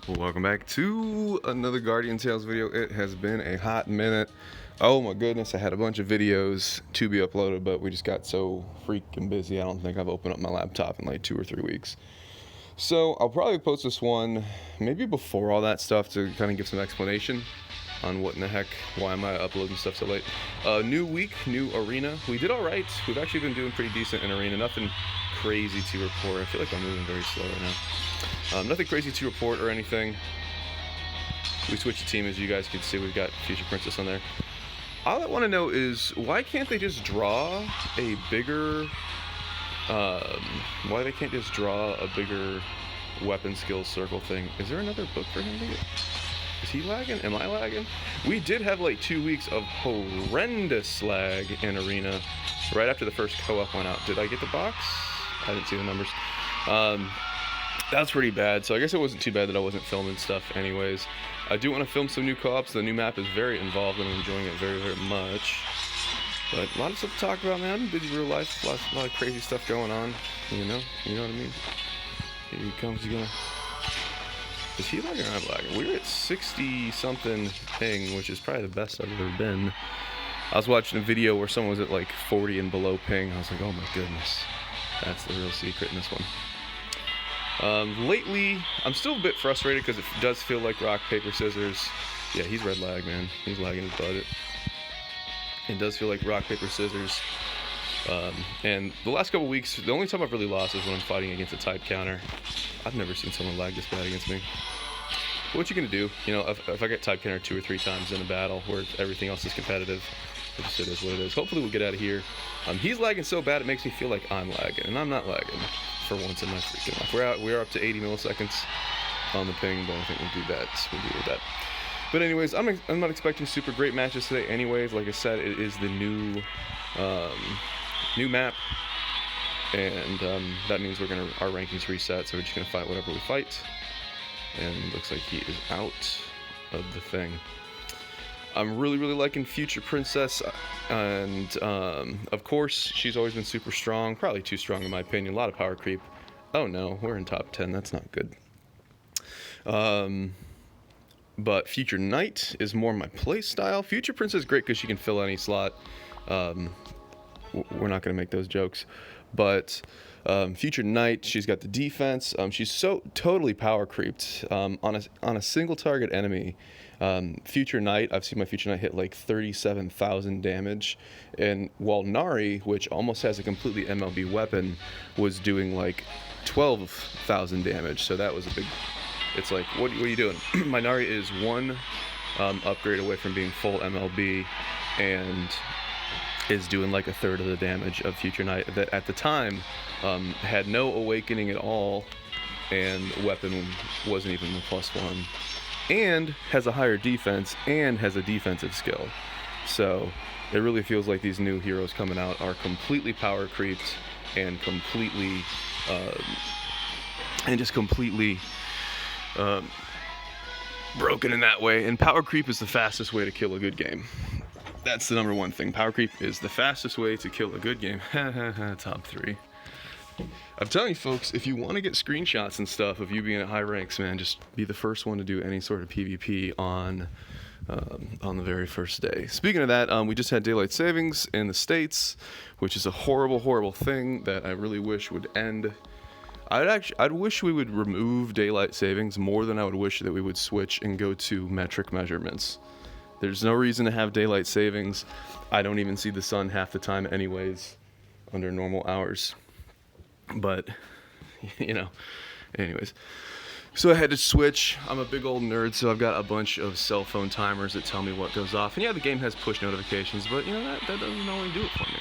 Welcome back to another Guardian Tales video. It has been a hot minute. Oh my goodness, I had a bunch of videos to be uploaded, but we just got so freaking busy. I don't think I've opened up my laptop in like 2 or 3 weeks. So I'll probably post this one maybe before all that stuff to kind of give some explanation on what in the heck, why am I uploading stuff so late. New week, new arena. We did all right. We've actually been doing pretty decent in arena. Nothing crazy to report. I feel like I'm moving very slow right now. Nothing crazy to report or anything. We switched the team, as you guys can see. We've got Future Princess on there. All I want to know is, why can't they just draw a bigger... why they can't just draw a bigger weapon skills circle thing? Is there another book for him to get? Is he lagging? Am I lagging? We did have like 2 weeks of horrendous lag in arena right after the first co-op went out. Did I get the box? I didn't see the numbers. That's pretty bad, so I guess it wasn't too bad that I wasn't filming stuff anyways. I do want to film some new co-ops. The new map is very involved and I'm enjoying it very, very much. But a lot of stuff to talk about, man. I'm busy real life. A lot of crazy stuff going on. You know what I mean? Here he comes. Is he lagging or I'm lagging? We're at 60 something ping, which is probably the best I've ever been. I was watching a video where someone was at like 40 and below ping. I was like, oh my goodness. That's the real secret in this one. Lately, I'm still a bit frustrated because it does feel like rock, paper, scissors. Yeah, he's red lag, man. He's lagging his budget. It does feel like rock, paper, scissors. And the last couple weeks, the only time I've really lost is when I'm fighting against a type counter. I've never seen someone lag this bad against me. What you gonna do? You know, if I get type counter 2 or 3 times in a battle where everything else is competitive, it is what it is. Hopefully we'll get out of here. He's lagging so bad it makes me feel like I'm lagging, and I'm not lagging for once in my freaking life. We are up to 80 milliseconds on the ping, but I think we'll do that. We'll deal with that. But anyways, I'm not expecting super great matches today. Anyways, like I said, it is the new map, and that means our rankings reset. So we're just gonna fight whatever we fight. And looks like he is out of the thing. I'm really liking Future Princess, and of course she's always been super strong, probably too strong in my opinion. A lot of power creep. Oh no, we're in top 10. That's not good. But Future Knight is more my play style. Future Princess is great because she can fill any slot. We're not going to make those jokes. But Future Knight, she's got the defense. She's so totally power creeped on a single target enemy. Future Knight, I've seen my Future Knight hit like 37,000 damage. And while Nari, which almost has a completely MLB weapon, was doing like 12,000 damage. So that was a big... It's like, what are you doing? My Nari is one upgrade away from being full MLB and is doing like a third of the damage of Future Knight that at the time had no awakening at all, and weapon wasn't even the +1, and has a higher defense and has a defensive skill. So it really feels like these new heroes coming out are completely power creeped and completely broken in that way. And power creep is the fastest way to kill a good game. That's the number one thing. Power creep is the fastest way to kill a good game. Top 3. I'm telling you folks, if you want to get screenshots and stuff of you being at high ranks, man, just be the first one to do any sort of PvP on the very first day. Speaking of that, we just had daylight savings in the States, which is a horrible thing that I really wish would end. I'd wish we would remove daylight savings more than I would wish that we would switch and go to metric measurements. There's no reason to have daylight savings. I don't even see the sun half the time anyways under normal hours. But, you know, anyways. So I had to switch. I'm a big old nerd, so I've got a bunch of cell phone timers that tell me what goes off. And yeah, the game has push notifications, but you know, that doesn't always do it for me.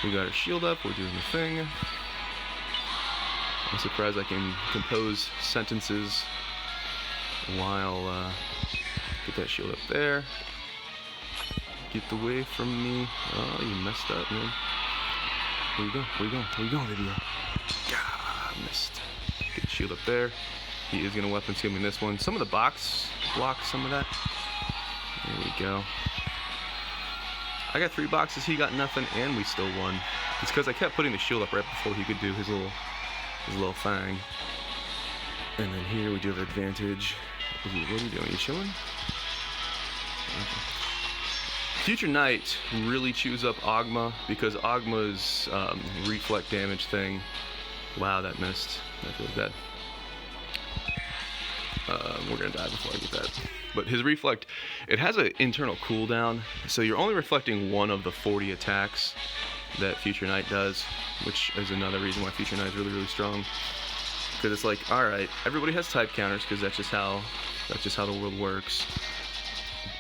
We got our shield up, we're doing the thing. I'm surprised I can compose sentences while, get that shield up there. Get away from me. Oh, you messed up, man. Where you going, video? God, missed. Get the shield up there. He is gonna weapon skill me in this one. Some of the box blocks some of that. There we go. I got 3 boxes, he got nothing, and we still won. It's because I kept putting the shield up right before he could do his little thing. And then here we do have advantage. Ooh, what are you doing? You chilling? Okay. Future Knight really chews up Ogma because Ogma's reflect damage thing. Wow, that missed. That feels bad. We're gonna die before I get that. But his reflect, it has an internal cooldown, so you're only reflecting one of the 40 attacks that Future Knight does, which is another reason why Future Knight is really, really strong. Because it's like, all right, everybody has type counters because that's just how the world works.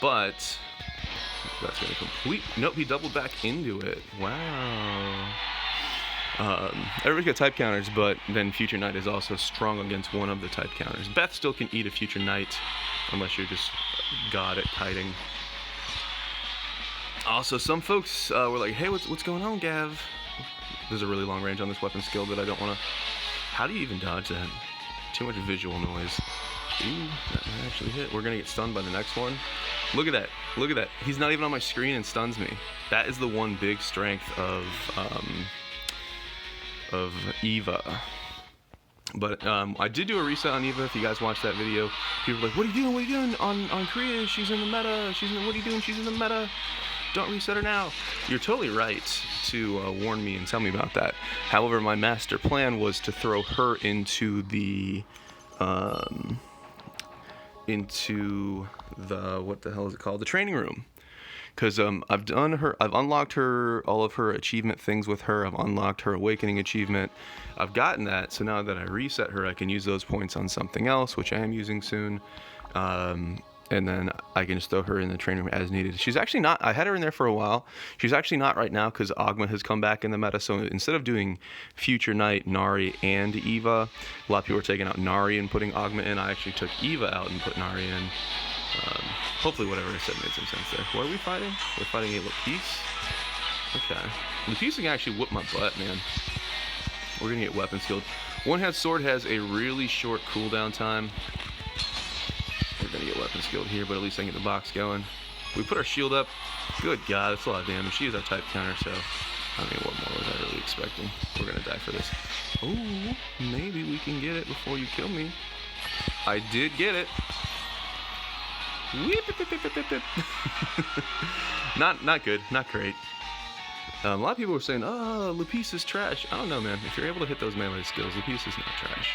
But that's gonna complete. Nope, he doubled back into it. Wow. Everybody got type counters, but then Future Knight is also strong against one of the type counters. Beth still can eat a Future Knight, unless you're just god at kiting. Also, some folks were like, hey, what's going on, Gav? There's a really long range on this weapon skill that I don't want to... How do you even dodge that? Too much visual noise. Ooh, that might actually hit. We're going to get stunned by the next one. Look at that. Look at that. He's not even on my screen and stuns me. That is the one big strength of Eva. But I did do a reset on Eva. If you guys watched that video, people were like, what are you doing? What are you doing on Korea? She's in the meta. What are you doing? She's in the meta. Don't reset her now. You're totally right to warn me and tell me about that. However, my master plan was to throw her into the what the hell is it called? The training room. Because I've unlocked all of her achievement things with her. I've unlocked her awakening achievement. I've gotten that, so now that I reset her, I can use those points on something else, which I am using soon. And then I can just throw her in the training room as needed. She's actually not, I had her in there for a while. She's actually not right now because Ogma has come back in the meta. So instead of doing Future Knight, Nari, and Eva, a lot of people are taking out Nari and putting Ogma in. I actually took Eva out and put Nari in. Hopefully whatever I said made some sense there. What are we fighting? We're fighting a Lapis. Okay. Lapis can actually whoop my butt, man. We're gonna get weapon skilled. One-handed sword has a really short cooldown time. We're gonna get weapon skilled here, but at least I can get the box going. We put our shield up. Good God, that's a lot of damage. She is our type counter, so I mean, what more was I really expecting? We're gonna die for this. Oh, maybe we can get it before you kill me. I did get it. Not good, not great. A lot of people were saying, oh, Lapis is trash. I don't know, man. If you're able to hit those melee skills, Lapis is not trash.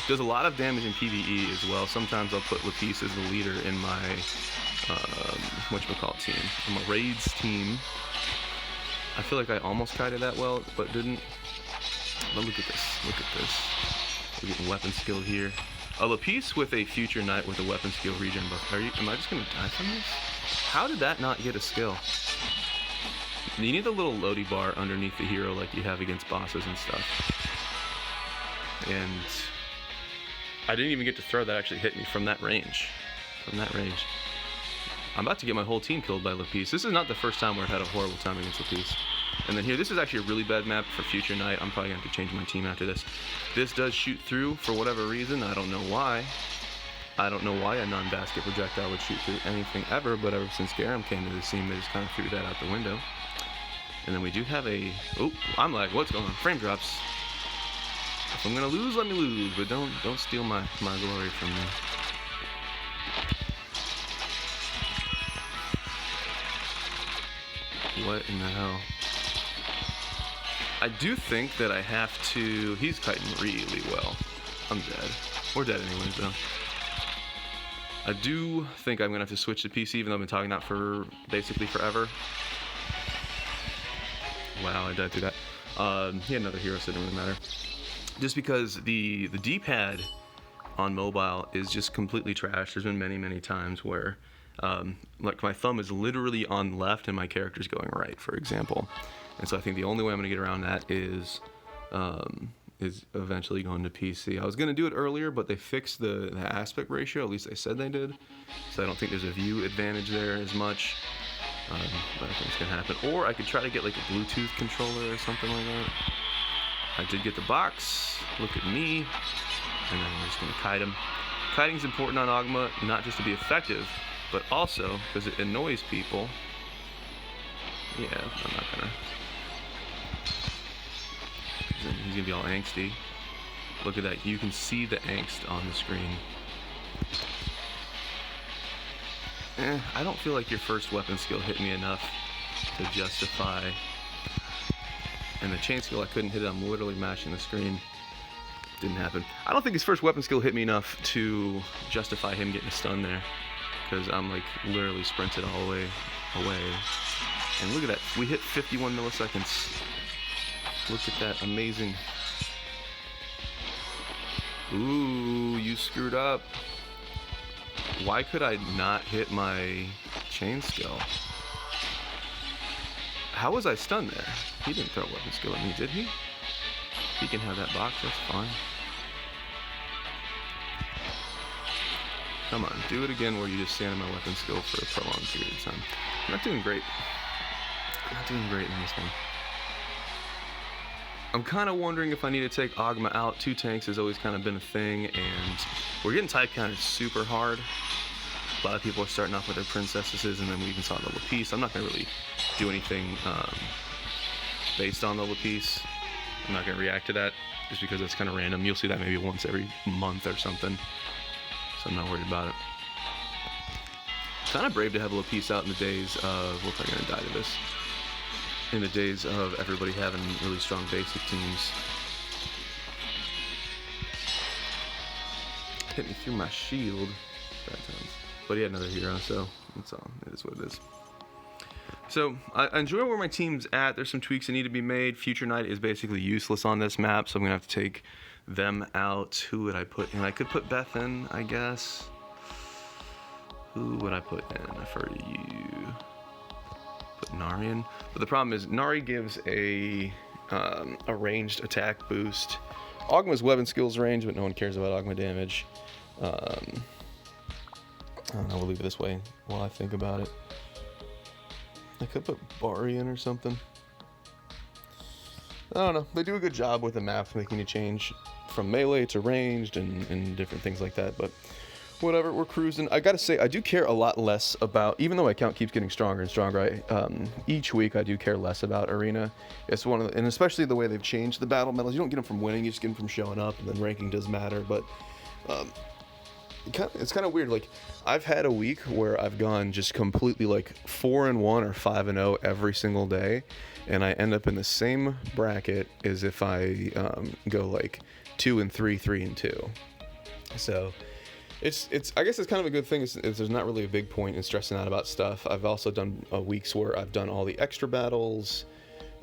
Does a lot of damage in PvE as well. Sometimes I'll put Lapis as the leader in my, whatchamacallit team. In my raids team. I feel like I almost kited that well, but didn't. But look at this, look at this. We're getting weapon skill here. A Lapis with a Future Knight with a weapon skill regen buff. Am I just gonna die from this? How did that not get a skill? You need the little loading bar underneath the hero like you have against bosses and stuff. And I didn't even get to throw that actually hit me from that range. From that range. I'm about to get my whole team killed by Lapis. This is not the first time where I've had a horrible time against Lapis. And then here, this is actually a really bad map for Future Knight. I'm probably going to have to change my team after this. This does shoot through for whatever reason. I don't know why. I don't know why a non-basket projectile would shoot through anything ever, but ever since Garam came to the scene, they just kind of threw that out the window. And then we do have a... Oh, I'm like, what's going on? Frame drops. If I'm going to lose, let me lose, but don't steal my glory from me. What in the hell? I do think that I have to... He's kiting really well. I'm dead. We're dead anyways, though. I do think I'm going to have to switch to PC, even though I've been talking about for basically forever. Wow, I died through that. He had another hero, so it didn't really matter. Just because the D-pad on mobile is just completely trash. There's been many, many times where... like my thumb is literally on left and my character's going right, for example. And so I think the only way I'm going to get around that is eventually going to PC. I was going to do it earlier, but they fixed the aspect ratio, at least they said they did. So I don't think there's a view advantage there as much. But I think it's going to happen. Or I could try to get like a Bluetooth controller or something like that. I did get the box. Look at me. And then we're just going to kite him. Kiting's important on Ogma, not just to be effective, but also because it annoys people. Yeah, I'm not gonna. He's gonna be all angsty. Look at that. You can see the angst on the screen. I don't feel like your first weapon skill hit me enough to justify. And the chain skill, I couldn't hit it. I'm literally mashing the screen. Didn't happen. I don't think his first weapon skill hit me enough to justify him getting a stun there. Because I'm like literally sprinted all the way away. And look at that. We hit 51 milliseconds. Look at that. Amazing. Ooh, you screwed up. Why could I not hit my chain skill? How was I stunned there? He didn't throw weapon skill at me, did he? He can have that box, that's fine. Come on, do it again where you just stand in my weapon skill for a prolonged period of time. I'm not doing great. I'm not doing great in this one. I'm kind of wondering if I need to take Ogma out. 2 tanks has always kind of been a thing, and we're getting type counted super hard. A lot of people are starting off with their princesses, and then we even saw the Lapis. I'm not going to really do anything based on the Lapis. I'm not going to react to that just because it's kind of random. You'll see that maybe once every month or something, so I'm not worried about it. Kind of brave to have a Lapis out in the days of, we're probably going to die to this, in the days of everybody having really strong basic teams. Hit me through my shield. Bad times. But he had another hero, so that's all. It is what it is. So I enjoy where my team's at. There's some tweaks that need to be made. Future Knight is basically useless on this map, so I'm gonna have to take them out. Who would I put in? I could put Beth in, I guess. Who would I put in for you? Put Nari in. But the problem is Nari gives a ranged attack boost. Ogma's weapon skills range, but no one cares about Ogma damage. I don't know, we'll leave it this way while I think about it. I could put Bari in or something. I don't know. They do a good job with the map making a change from melee to ranged and different things like that, but whatever, we're cruising. I gotta say, I do care a lot less about, even though my account keeps getting stronger and stronger, each week I do care less about Arena. It's one of the, and especially the way they've changed the battle medals. You don't get them from winning, you just get them from showing up, and then ranking does matter, but it's kind of weird. Like, I've had a week where I've gone just completely like 4-1 or 5-0 every single day, and I end up in the same bracket as if I go like 2-3, 3-2. So it's I guess it's kind of a good thing is there's not really a big point in stressing out about stuff. I've also done weeks where I've done all the extra battles,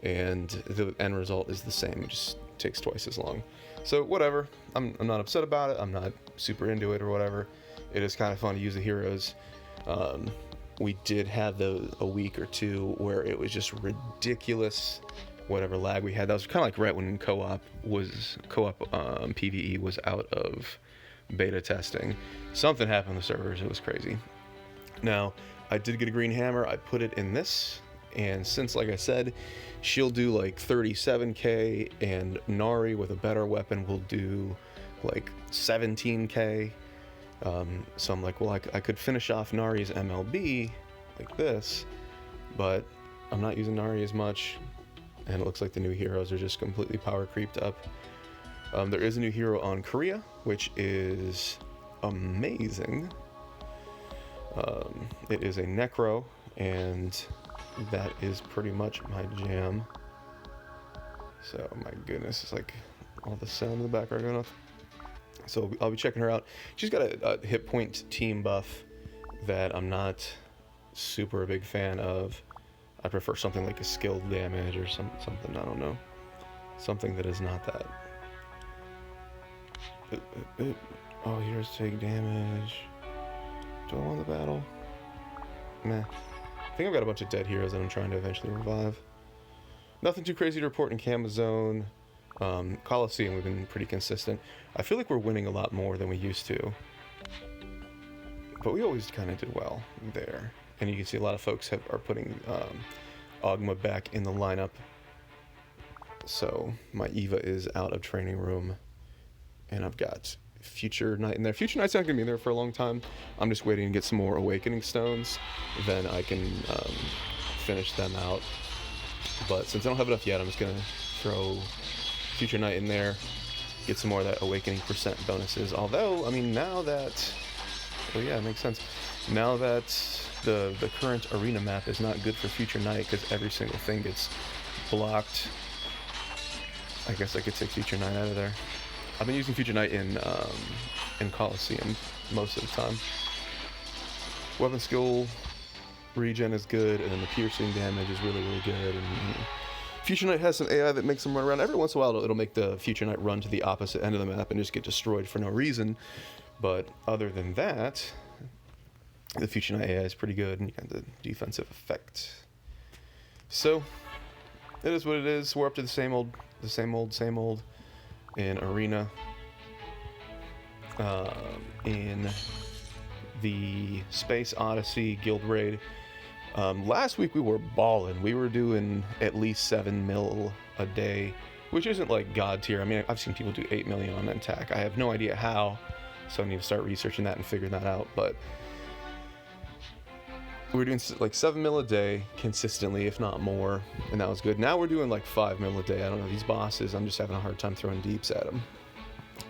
and the end result is the same. It just takes twice as long. So whatever, I'm not upset about it. I'm not super into it or whatever. It is kind of fun to use the heroes. We did have a week or two where it was just ridiculous whatever lag we had. That was kind of like right when co-op PvE was out of beta testing. Something happened on the servers. It was crazy. Now, I did get a green hammer. I put it in this, and since, like I said, she'll do like 37k, and Nari with a better weapon will do like 17k. So I'm like, well, I could finish off Nari's MLB like this, but I'm not using Nari as much, and it looks like the new heroes are just completely power creeped up. There is a new hero on Korea, which is amazing. It is a Necro, and that is pretty much my jam. So, my goodness, it's like all the sound in the background going off. So I'll be checking her out. She's got a hit point team buff that I'm not super a big fan of. I prefer something like a skilled damage or something, I don't know. Something that is not that. Oh, heroes take damage. Do I want the battle? Meh. I think I've got a bunch of dead heroes that I'm trying to eventually revive. Nothing too crazy to report in Camazone. Coliseum, we've been pretty consistent. I feel like we're winning a lot more than we used to. But we always kind of did well there. And you can see a lot of folks are putting Ogma back in the lineup. So my Eva is out of training room. And I've got Future Knight in there. Future Knight's not going to be there for a long time. I'm just waiting to get some more Awakening Stones. Then I can finish them out. But since I don't have enough yet, I'm just going to throw Future Knight in there. get some more of that awakening percent bonuses. Although, I mean, now that, well, yeah, it makes sense. Now that the current arena map is not good for Future Night because every single thing gets blocked, I guess I could take Future Night out of there. I've been using Future Night in Coliseum most of the time. Weapon skill regen is good, and then the piercing damage is really, really good. And Future Night has some AI that makes them run around. Every once in a while, it'll make the Future Night run to the opposite end of the map and just get destroyed for no reason. But other than that, the Future Night AI is pretty good, and you got the defensive effect. So, it is what it is. We're up to the same old in Arena. In the Space Odyssey Guild Raid. Last week we were balling. We were doing at least 7 mil a day, which isn't like god tier. I mean, I've seen people do 8 million on Mentac. I have no idea how, so I need to start researching that and figuring that out. But we were doing like 7 mil a day consistently, if not more, and that was good. Now we're doing like 5 mil a day. I don't know, these bosses, I'm just having a hard time throwing deeps at them.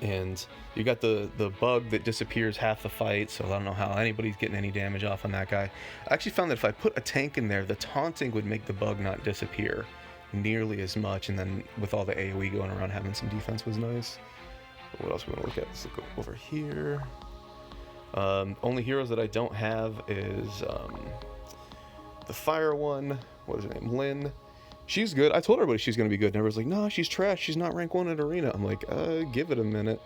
And you got the bug that disappears half the fight, so I don't know how anybody's getting any damage off on that guy. I actually found that if I put a tank in there, the taunting would make the bug not disappear nearly as much, and then with all the AoE going around, having some defense was nice. But what else we want to look at? Let's look over here. Only heroes that I don't have is the fire one. What is her name? Lynn. She's good. I told everybody she's going to be good, and everyone's like, no, she's trash. She's not rank 1 at Arena. I'm like, give it a minute.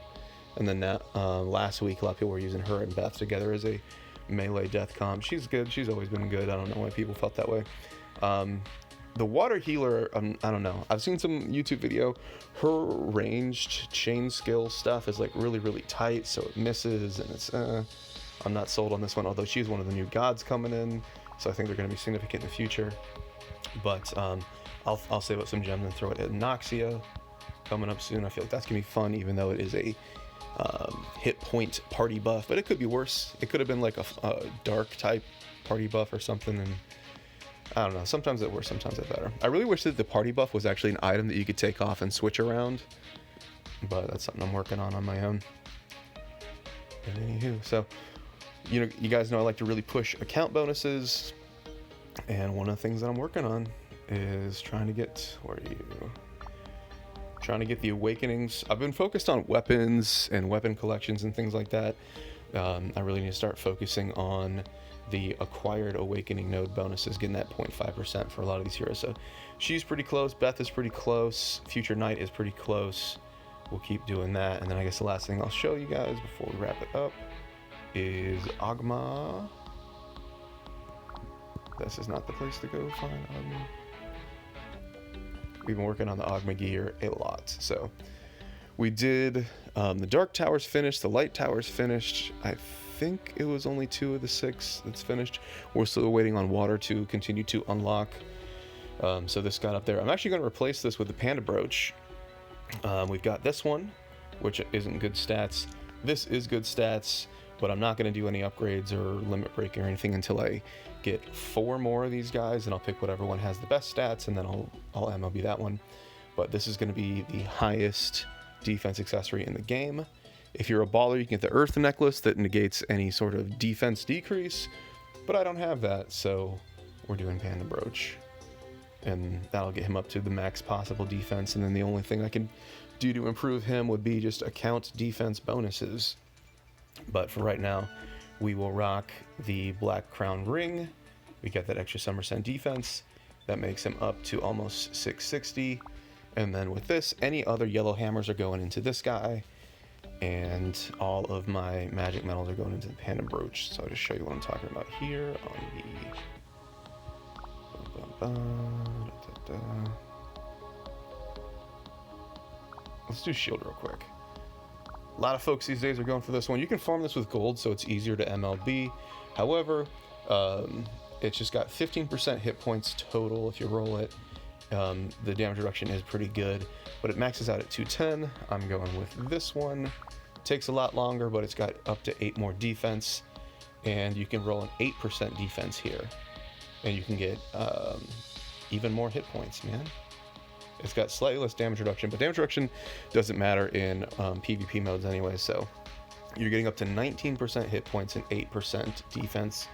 And then last week, a lot of people were using her and Beth together as a melee death comp. She's good. She's always been good. I don't know why people felt that way. The water healer, I don't know. I've seen some YouTube video. Her ranged chain skill stuff is like really, really tight, so it misses, and it's, I'm not sold on this one, although she's one of the new gods coming in, so I think they're going to be significant in the future. But I'll save up some gems and throw it at Noxia coming up soon. I feel like that's going to be fun, even though it is a hit point party buff, but it could be worse. It could have been like a dark type party buff or something, and I don't know. Sometimes it works, sometimes it's better. I really wish that the party buff was actually an item that you could take off and switch around, but that's something I'm working on my own. And anywho, so you guys know I like to really push account bonuses, and one of the things that I'm working on is trying to get the awakenings. I've been focused on weapons and weapon collections and things like that. I really need to start focusing on the acquired awakening node bonuses, getting that 0.5% for a lot of these heroes. So she's pretty close, Beth is pretty close, Future Night is pretty close. We'll keep doing that, and then I guess the last thing I'll show you guys before we wrap it up is Ogma. This is not the place to go find Ogma. We've been working on the Ogma gear a lot. So we did the Dark Tower's finished, the Light Tower's finished. I think it was only 2 of the 6 that's finished. We're still waiting on Water to continue to unlock. So this got up there. I'm actually going to replace this with the Panda Brooch. We've got this one, which isn't good stats. This is good stats, but I'm not going to do any upgrades or limit breaking or anything until I get 4 more of these guys, and I'll pick whatever one has the best stats, and then I'll MLB that one. But this is going to be the highest defense accessory in the game. If you're a baller, you can get the Earth Necklace that negates any sort of defense decrease, but I don't have that, so we're doing Panda Brooch. And that'll get him up to the max possible defense, and then the only thing I can do to improve him would be just account defense bonuses. But for right now, we will rock the Black Crown Ring. We get that extra Somerset defense. That makes him up to almost 660. And then with this, any other yellow hammers are going into this guy. And all of my magic medals are going into the Panda Brooch. So I'll just show you what I'm talking about here on the... Let's do shield real quick. A lot of folks these days are going for this one. You can farm this with gold, so it's easier to MLB. However, it's just got 15% hit points total if you roll it. The damage reduction is pretty good, but it maxes out at 210. I'm going with this one. Takes a lot longer, but it's got up to 8 more defense, and you can roll an 8% defense here, and you can get even more hit points, man. It's got slightly less damage reduction, but damage reduction doesn't matter in PvP modes anyway, so you're getting up to 19% hit points and 8% defense.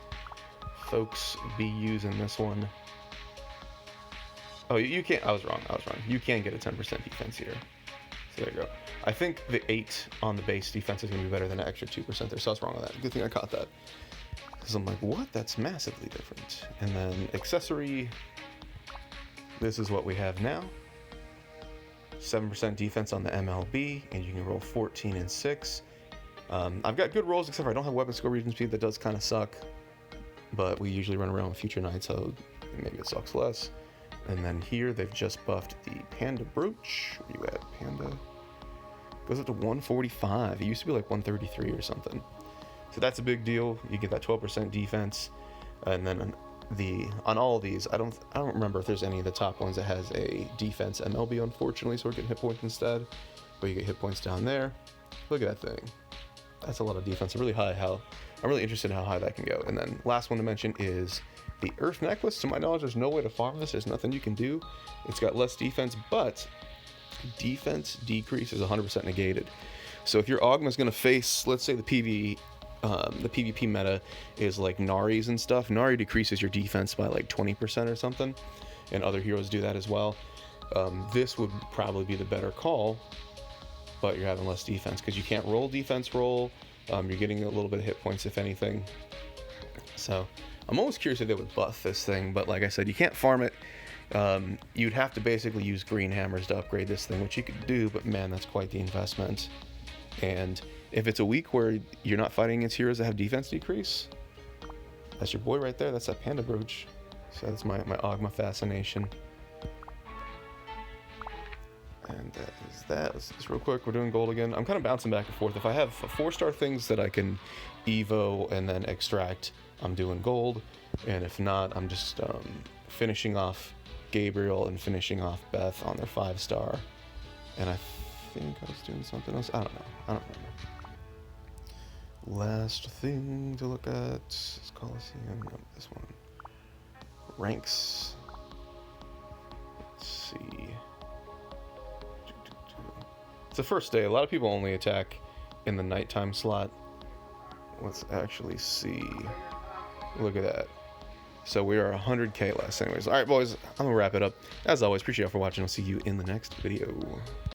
Folks, be using this one. Oh, you can't. I was wrong. You can get a 10% defense here. So there you go. I think the 8 on the base defense is going to be better than an extra 2% there, so I was wrong on that. Good thing I caught that. Because I'm like, what? That's massively different. And then accessory, this is what we have now. 7% defense on the MLB, and you can roll 14 and 6. I've got good rolls, except for I don't have weapon skill region speed. That does kind of suck. But we usually run around with Future Knight, so maybe it sucks less. And then here, they've just buffed the Panda Brooch. Where you at, Panda? Goes up to 145. It used to be like 133 or something. So that's a big deal. You get that 12% defense. And then on all of these, I don't remember if there's any of the top ones that has a defense MLB, unfortunately, so we're getting hit points instead. But you get hit points down there. Look at that thing. That's a lot of defense. Really high. I'm really interested in how high that can go. And then last one to mention is the Earth Necklace. To my knowledge, there's no way to farm this. There's nothing you can do. It's got less defense, but defense decrease is 100% negated. So if your Ogma's going to face, let's say the PvP meta is like Nari's and stuff, Nari decreases your defense by like 20% or something, and other heroes do that as well. This would probably be the better call, but you're having less defense because you can't roll defense roll. You're getting a little bit of hit points if anything. So I'm almost curious if they would buff this thing, but like I said, you can't farm it. You'd have to basically use green hammers to upgrade this thing, which you could do, but man, that's quite the investment. And if it's a week where you're not fighting against heroes that have defense decrease, that's your boy right there. That's that Panda Brooch. So that's my Ogma fascination. And that is that. Let's do this real quick. We're doing gold again. I'm kind of bouncing back and forth. If I have 4-star things that I can evo and then extract, I'm doing gold. And if not, I'm just finishing off Gabriel and finishing off Beth on their 5-star. And I think I was doing something else. I don't know. I don't remember. Last thing to look at is Coliseum. No, this one. Ranks. Let's see. It's the first day. A lot of people only attack in the nighttime slot. Let's actually see. Look at that. So we are 100k less anyways. All right, boys, I'm going to wrap it up. As always, appreciate you all for watching. I'll see you in the next video.